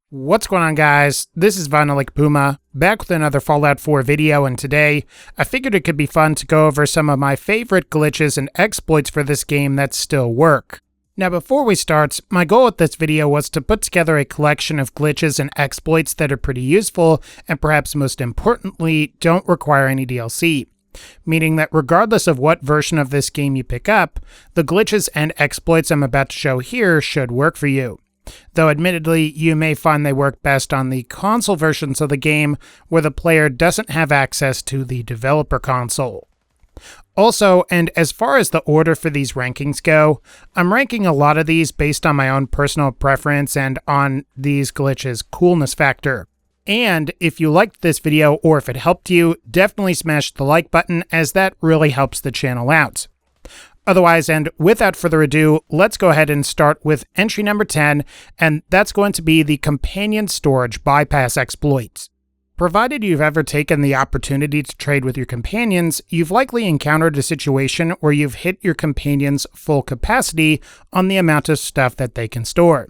What's going on, guys? This is VinylicPuma, back with another Fallout 4 video, and today I figured it could be fun to go over some of my favorite glitches and exploits for this game that still work. Now before we start, my goal with this video was to put together a collection of glitches and exploits that are pretty useful, and perhaps most importantly, don't require any DLC. Meaning that regardless of what version of this game you pick up, the glitches and exploits I'm about to show here should work for you. Though admittedly, you may find they work best on the console versions of the game where the player doesn't have access to the developer console. Also, and as far as the order for these rankings go, I'm ranking a lot of these based on my own personal preference and on these glitches' coolness factor. And if you liked this video or if it helped you, definitely smash the like button, as that really helps the channel out. Otherwise, and without further ado, let's go ahead and start with entry number 10, and that's going to be the Companion Storage Bypass exploit. Provided you've ever taken the opportunity to trade with your companions, you've likely encountered a situation where you've hit your companion's full capacity on the amount of stuff that they can store.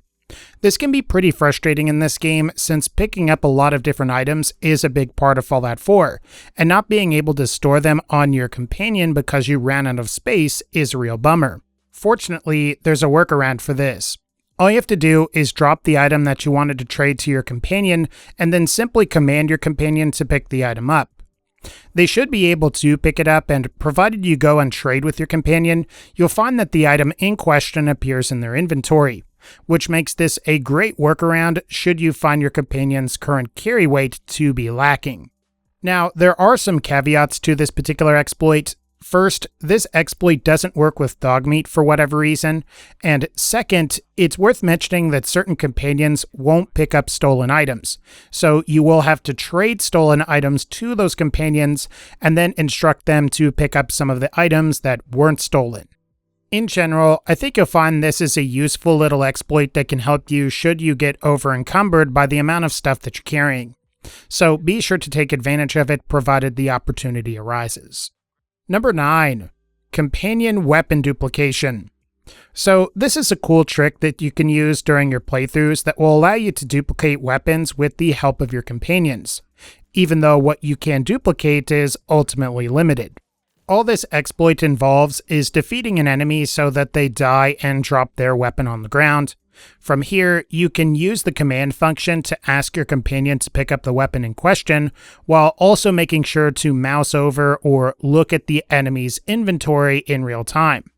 This can be pretty frustrating in this game, since picking up a lot of different items is a big part of Fallout 4, and not being able to store them on your companion because you ran out of space is a real bummer. Fortunately, there's a workaround for this. All you have to do is drop the item that you wanted to trade to your companion, and then simply command your companion to pick the item up. They should be able to pick it up, and provided you go and trade with your companion, you'll find that the item in question appears in their inventory, which makes this a great workaround should you find your companion's current carry weight to be lacking. Now, there are some caveats to this particular exploit. First, this exploit doesn't work with dog meat for whatever reason, and second, it's worth mentioning that certain companions won't pick up stolen items, so you will have to trade stolen items to those companions and then instruct them to pick up some of the items that weren't stolen. In general, I think you'll find this is a useful little exploit that can help you should you get over-encumbered by the amount of stuff that you're carrying. So be sure to take advantage of it provided the opportunity arises. Number 9. Companion Weapon Duplication. So this is a cool trick that you can use during your playthroughs that will allow you to duplicate weapons with the help of your companions, even though what you can duplicate is ultimately limited. All this exploit involves is defeating an enemy so that they die and drop their weapon on the ground. From here, you can use the command function to ask your companion to pick up the weapon in question, while also making sure to mouse over or look at the enemy's inventory in real time.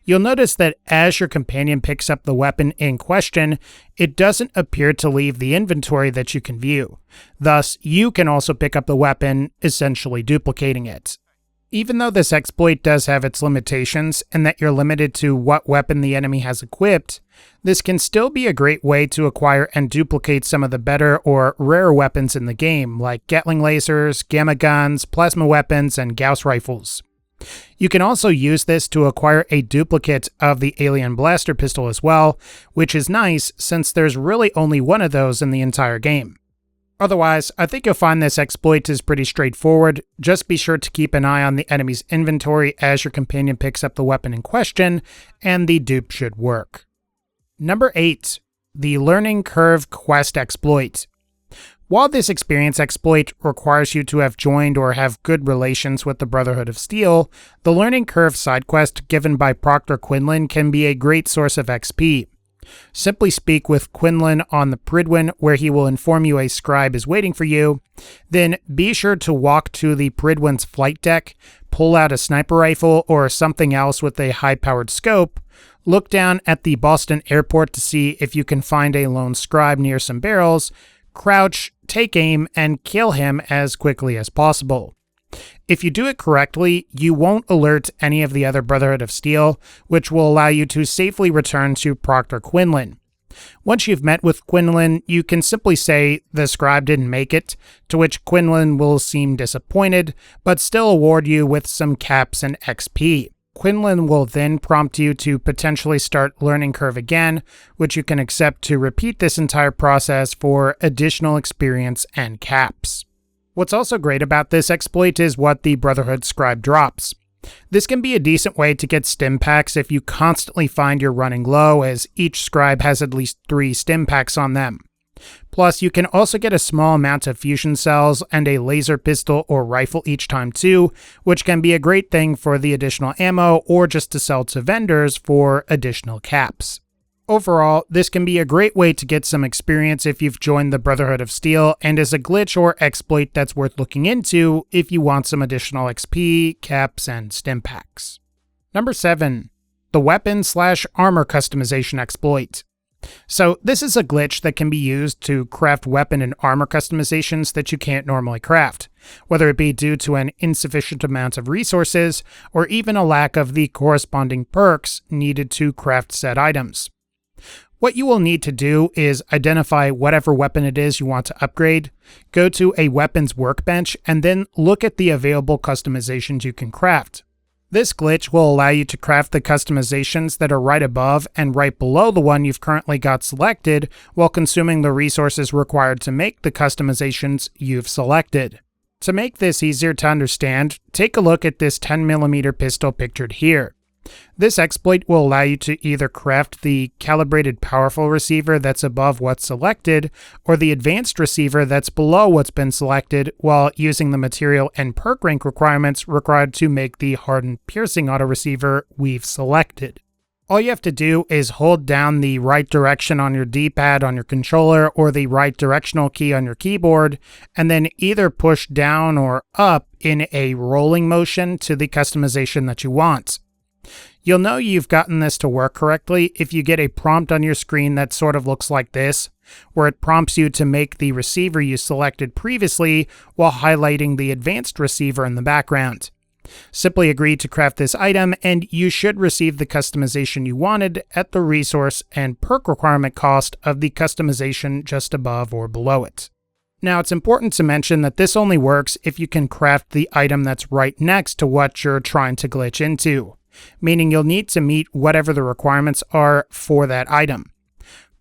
You'll notice that as your companion picks up the weapon in question, it doesn't appear to leave the inventory that you can view. Thus, you can also pick up the weapon, essentially duplicating it. Even though this exploit does have its limitations, and that you're limited to what weapon the enemy has equipped, this can still be a great way to acquire and duplicate some of the better or rarer weapons in the game, like Gatling lasers, gamma guns, plasma weapons, and Gauss rifles. You can also use this to acquire a duplicate of the alien blaster pistol as well, which is nice since there's really only one of those in the entire game. Otherwise, I think you'll find this exploit is pretty straightforward. Just be sure to keep an eye on the enemy's inventory as your companion picks up the weapon in question, and the dupe should work. Number 8. The Learning Curve Quest Exploit. While this experience exploit requires you to have joined or have good relations with the Brotherhood of Steel, the Learning Curve side quest given by Proctor Quinlan can be a great source of XP. Simply speak with Quinlan on the Pridwin, where he will inform you a scribe is waiting for you. Then be sure to walk to the Pridwin's flight deck, pull out a sniper rifle or something else with a high-powered scope, look down at the Boston airport to see if you can find a lone scribe near some barrels, crouch, take aim, and kill him as quickly as possible. If you do it correctly, you won't alert any of the other Brotherhood of Steel, which will allow you to safely return to Proctor Quinlan. Once you've met with Quinlan, you can simply say the scribe didn't make it, to which Quinlan will seem disappointed, but still award you with some caps and XP. Quinlan will then prompt you to potentially start Learning Curve again, which you can accept to repeat this entire process for additional experience and caps. What's also great about this exploit is what the Brotherhood Scribe drops. This can be a decent way to get stim packs if you constantly find you're running low, as each scribe has at least 3 stim packs on them. Plus, you can also get a small amount of fusion cells and a laser pistol or rifle each time too, which can be a great thing for the additional ammo or just to sell to vendors for additional caps. Overall, this can be a great way to get some experience if you've joined the Brotherhood of Steel, and is a glitch or exploit that's worth looking into if you want some additional XP, caps, and stim packs. Number 7. The Weapon/Armor Customization Exploit. So this is a glitch that can be used to craft weapon and armor customizations that you can't normally craft, whether it be due to an insufficient amount of resources or even a lack of the corresponding perks needed to craft said items. What you will need to do is identify whatever weapon it is you want to upgrade, go to a weapons workbench, and then look at the available customizations you can craft. This glitch will allow you to craft the customizations that are right above and right below the one you've currently got selected while consuming the resources required to make the customizations you've selected. To make this easier to understand, take a look at this 10mm pistol pictured here. This exploit will allow you to either craft the calibrated powerful receiver that's above what's selected, or the advanced receiver that's below what's been selected, while using the material and perk rank requirements required to make the hardened piercing auto receiver we've selected. All you have to do is hold down the right direction on your D-pad on your controller or the right directional key on your keyboard, and then either push down or up in a rolling motion to the customization that you want. You'll know you've gotten this to work correctly if you get a prompt on your screen that sort of looks like this, where it prompts you to make the receiver you selected previously while highlighting the advanced receiver in the background. Simply agree to craft this item and you should receive the customization you wanted at the resource and perk requirement cost of the customization just above or below it. Now, it's important to mention that this only works if you can craft the item that's right next to what you're trying to glitch into, meaning you'll need to meet whatever the requirements are for that item.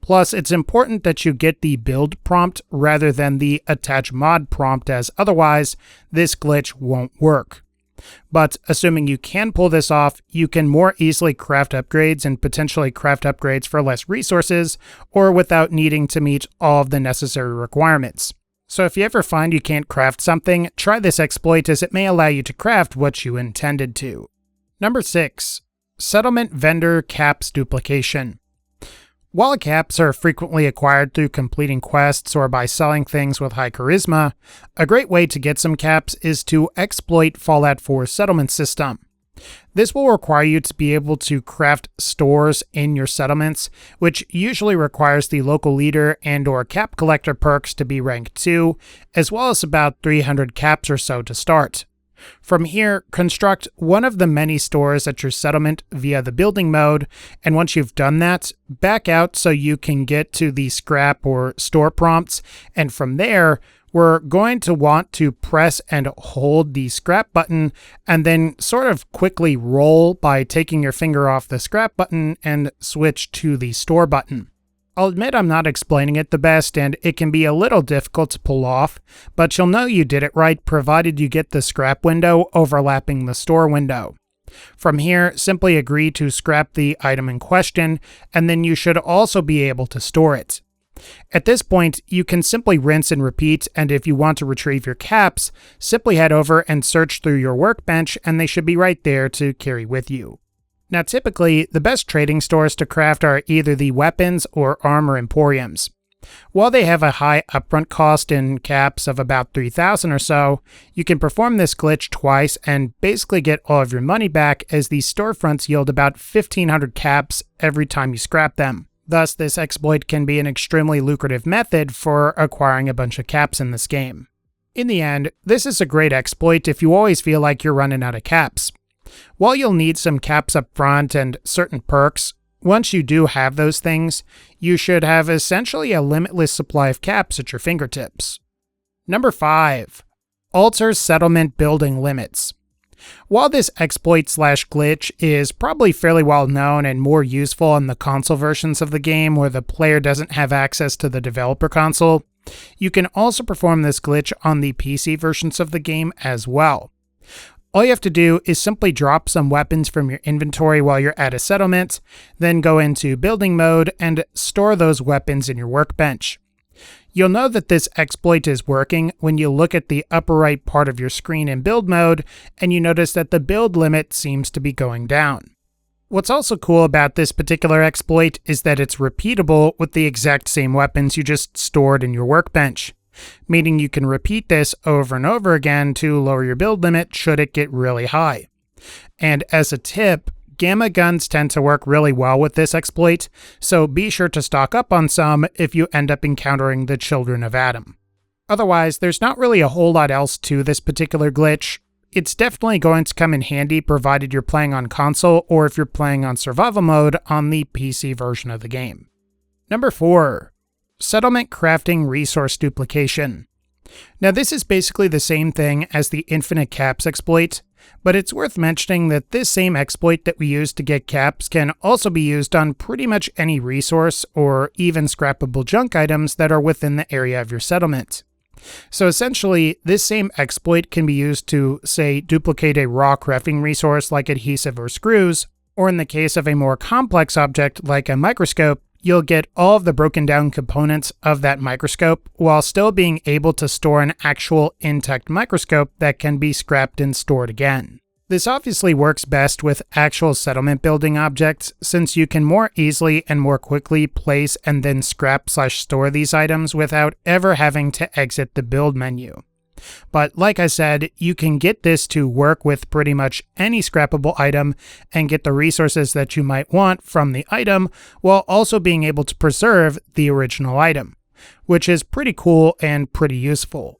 Plus, it's important that you get the build prompt rather than the attach mod prompt, as otherwise this glitch won't work. But assuming you can pull this off, you can more easily craft upgrades and potentially craft upgrades for less resources or without needing to meet all of the necessary requirements. So if you ever find you can't craft something, try this exploit as it may allow you to craft what you intended to. Number 6. Settlement Vendor Caps Duplication. While caps are frequently acquired through completing quests or by selling things with high charisma, a great way to get some caps is to exploit Fallout 4's settlement system. This will require you to be able to craft stores in your settlements, which usually requires the local leader and/or cap collector perks to be rank 2, as well as about 300 caps or so to start. From here, construct one of the many stores at your settlement via the building mode, and once you've done that, back out so you can get to the scrap or store prompts, and from there, we're going to want to press and hold the scrap button, and then sort of quickly roll by taking your finger off the scrap button and switch to the store button. I'll admit I'm not explaining it the best and it can be a little difficult to pull off, but you'll know you did it right provided you get the scrap window overlapping the store window. From here, simply agree to scrap the item in question, and then you should also be able to store it. At this point, you can simply rinse and repeat, and if you want to retrieve your caps, simply head over and search through your workbench and they should be right there to carry with you. Now, typically, the best trading stores to craft are either the weapons or armor emporiums. While they have a high upfront cost in caps of about 3,000 or so, you can perform this glitch twice and basically get all of your money back, as these storefronts yield about 1,500 caps every time you scrap them. Thus, this exploit can be an extremely lucrative method for acquiring a bunch of caps in this game. In the end, this is a great exploit if you always feel like you're running out of caps. While you'll need some caps up front and certain perks, once you do have those things, you should have essentially a limitless supply of caps at your fingertips. Number 5. Alter Settlement Building Limits. While this exploit/glitch is probably fairly well known and more useful on the console versions of the game where the player doesn't have access to the developer console, you can also perform this glitch on the PC versions of the game as well. All you have to do is simply drop some weapons from your inventory while you're at a settlement, then go into building mode and store those weapons in your workbench. You'll know that this exploit is working when you look at the upper right part of your screen in build mode and you notice that the build limit seems to be going down. What's also cool about this particular exploit is that it's repeatable with the exact same weapons you just stored in your workbench, meaning you can repeat this over and over again to lower your build limit should it get really high. And as a tip, gamma guns tend to work really well with this exploit, so be sure to stock up on some if you end up encountering the Children of Adam. Otherwise, there's not really a whole lot else to this particular glitch. It's definitely going to come in handy provided you're playing on console or if you're playing on survival mode on the PC version of the game. Number 4. Settlement Crafting Resource Duplication. Now this is basically the same thing as the Infinite Caps exploit, but it's worth mentioning that this same exploit that we use to get caps can also be used on pretty much any resource or even scrappable junk items that are within the area of your settlement. So essentially, this same exploit can be used to, say, duplicate a raw crafting resource like adhesive or screws, or in the case of a more complex object like a microscope, you'll get all of the broken down components of that microscope while still being able to store an actual intact microscope that can be scrapped and stored again. This obviously works best with actual settlement building objects, since you can more easily and more quickly place and then scrap/store these items without ever having to exit the build menu. But like I said, you can get this to work with pretty much any scrappable item and get the resources that you might want from the item while also being able to preserve the original item, which is pretty cool and pretty useful.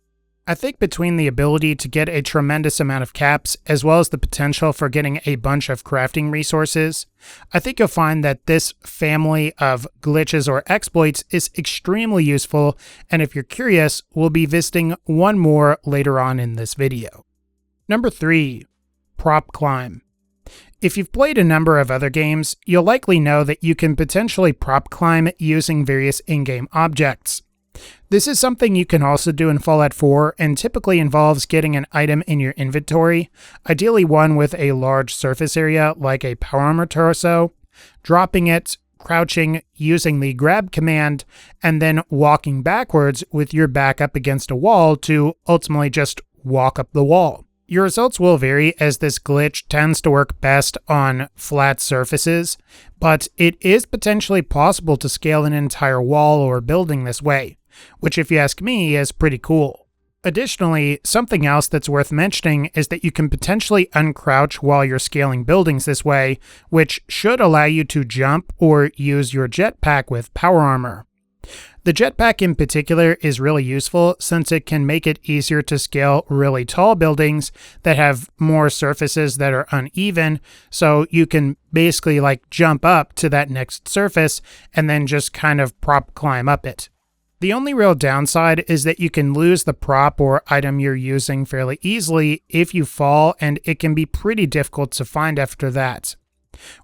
I think between the ability to get a tremendous amount of caps as well as the potential for getting a bunch of crafting resources, I think you'll find that this family of glitches or exploits is extremely useful, and if you're curious, we'll be visiting one more later on in this video. Number 3. Prop Climb. If you've played a number of other games, you'll likely know that you can potentially prop climb using various in-game objects. This is something you can also do in Fallout 4 and typically involves getting an item in your inventory, ideally one with a large surface area like a power armor torso, dropping it, crouching, using the grab command, and then walking backwards with your back up against a wall to ultimately just walk up the wall. Your results will vary as this glitch tends to work best on flat surfaces, but it is potentially possible to scale an entire wall or building this way, which if you ask me is pretty cool. Additionally, something else that's worth mentioning is that you can potentially uncrouch while you're scaling buildings this way, which should allow you to jump or use your jetpack with power armor. The jetpack in particular is really useful since it can make it easier to scale really tall buildings that have more surfaces that are uneven, so you can basically jump up to that next surface and then just kind of prop climb up it. The only real downside is that you can lose the prop or item you're using fairly easily if you fall, and it can be pretty difficult to find after that.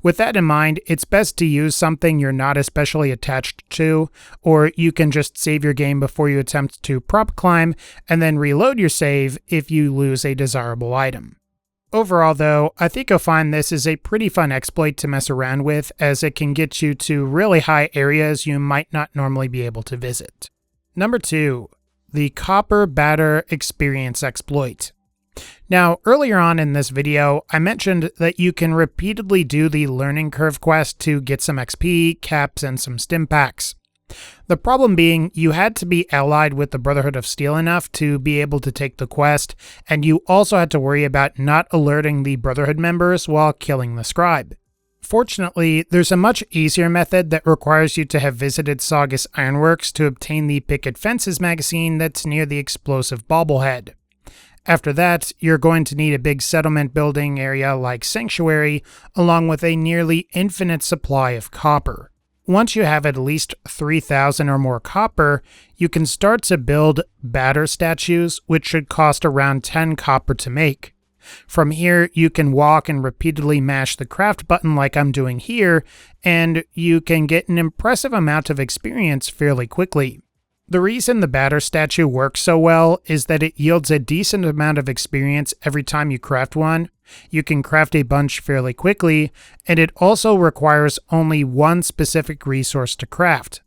With that in mind, it's best to use something you're not especially attached to, or you can just save your game before you attempt to prop climb, and then reload your save if you lose a desirable item. Overall though, I think you'll find this is a pretty fun exploit to mess around with, as it can get you to really high areas you might not normally be able to visit. Number 2. The Copper Batter Experience Exploit. Now, earlier on in this video, I mentioned that you can repeatedly do the Learning Curve quest to get some XP, caps, and some stim packs. The problem being, you had to be allied with the Brotherhood of Steel enough to be able to take the quest, and you also had to worry about not alerting the Brotherhood members while killing the scribe. Fortunately, there's a much easier method that requires you to have visited Saugus Ironworks to obtain the Picket Fences magazine that's near the explosive bobblehead. After that, you're going to need a big settlement building area like Sanctuary, along with a nearly infinite supply of copper. Once you have at least 3,000 or more copper, you can start to build batter statues, which should cost around 10 copper to make. From here, you can walk and repeatedly mash the craft button like I'm doing here, and you can get an impressive amount of experience fairly quickly. The reason the batter statue works so well is that it yields a decent amount of experience every time you craft one. You can craft a bunch fairly quickly, and it also requires only one specific resource to craft.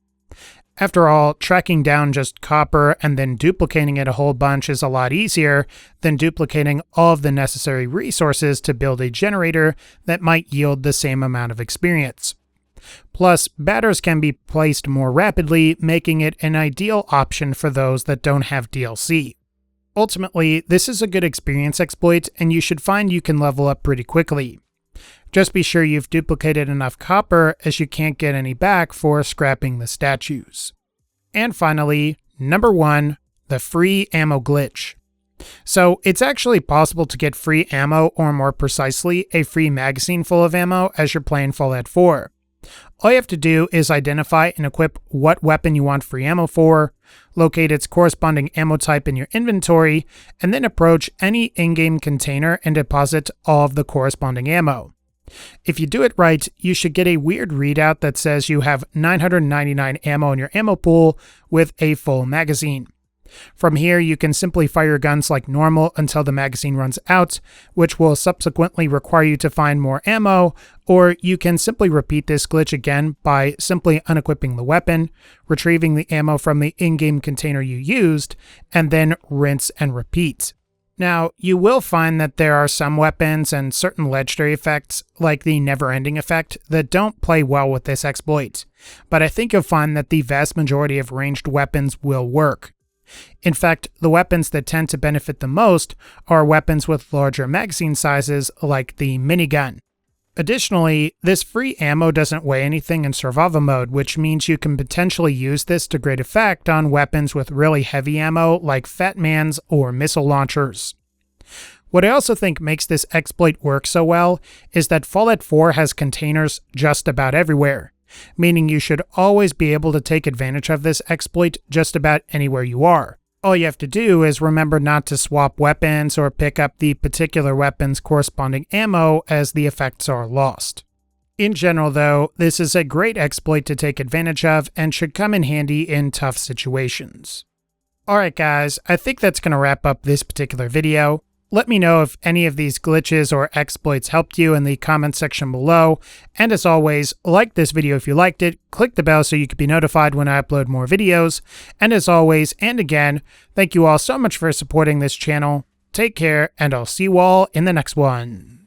After all, tracking down just copper and then duplicating it a whole bunch is a lot easier than duplicating all of the necessary resources to build a generator that might yield the same amount of experience. Plus, batters can be placed more rapidly, making it an ideal option for those that don't have DLC. Ultimately, this is a good experience exploit, and you should find you can level up pretty quickly. Just be sure you've duplicated enough copper, as you can't get any back for scrapping the statues. And finally, number 1, the free ammo glitch. So it's actually possible to get free ammo, or more precisely, a free magazine full of ammo as you're playing Fallout 4. All you have to do is identify and equip what weapon you want free ammo for, locate its corresponding ammo type in your inventory, and then approach any in-game container and deposit all of the corresponding ammo. If you do it right, you should get a weird readout that says you have 999 ammo in your ammo pool with a full magazine. From here, you can simply fire guns like normal until the magazine runs out, which will subsequently require you to find more ammo, or you can simply repeat this glitch again by simply unequipping the weapon, retrieving the ammo from the in-game container you used, and then rinse and repeat. Now, you will find that there are some weapons and certain legendary effects, like the never-ending effect, that don't play well with this exploit, but I think you'll find that the vast majority of ranged weapons will work. In fact, the weapons that tend to benefit the most are weapons with larger magazine sizes, like the minigun. Additionally, this free ammo doesn't weigh anything in survival mode, which means you can potentially use this to great effect on weapons with really heavy ammo like Fat Mans or missile launchers. What I also think makes this exploit work so well is that Fallout 4 has containers just about everywhere, meaning you should always be able to take advantage of this exploit just about anywhere you are. All you have to do is remember not to swap weapons or pick up the particular weapon's corresponding ammo, as the effects are lost. In general though, this is a great exploit to take advantage of and should come in handy in tough situations. Alright guys, I think that's going to wrap up this particular video. Let me know if any of these glitches or exploits helped you in the comment section below, and as always, like this video if you liked it, click the bell so you can be notified when I upload more videos, and as always, and again, thank you all so much for supporting this channel. Take care, and I'll see you all in the next one.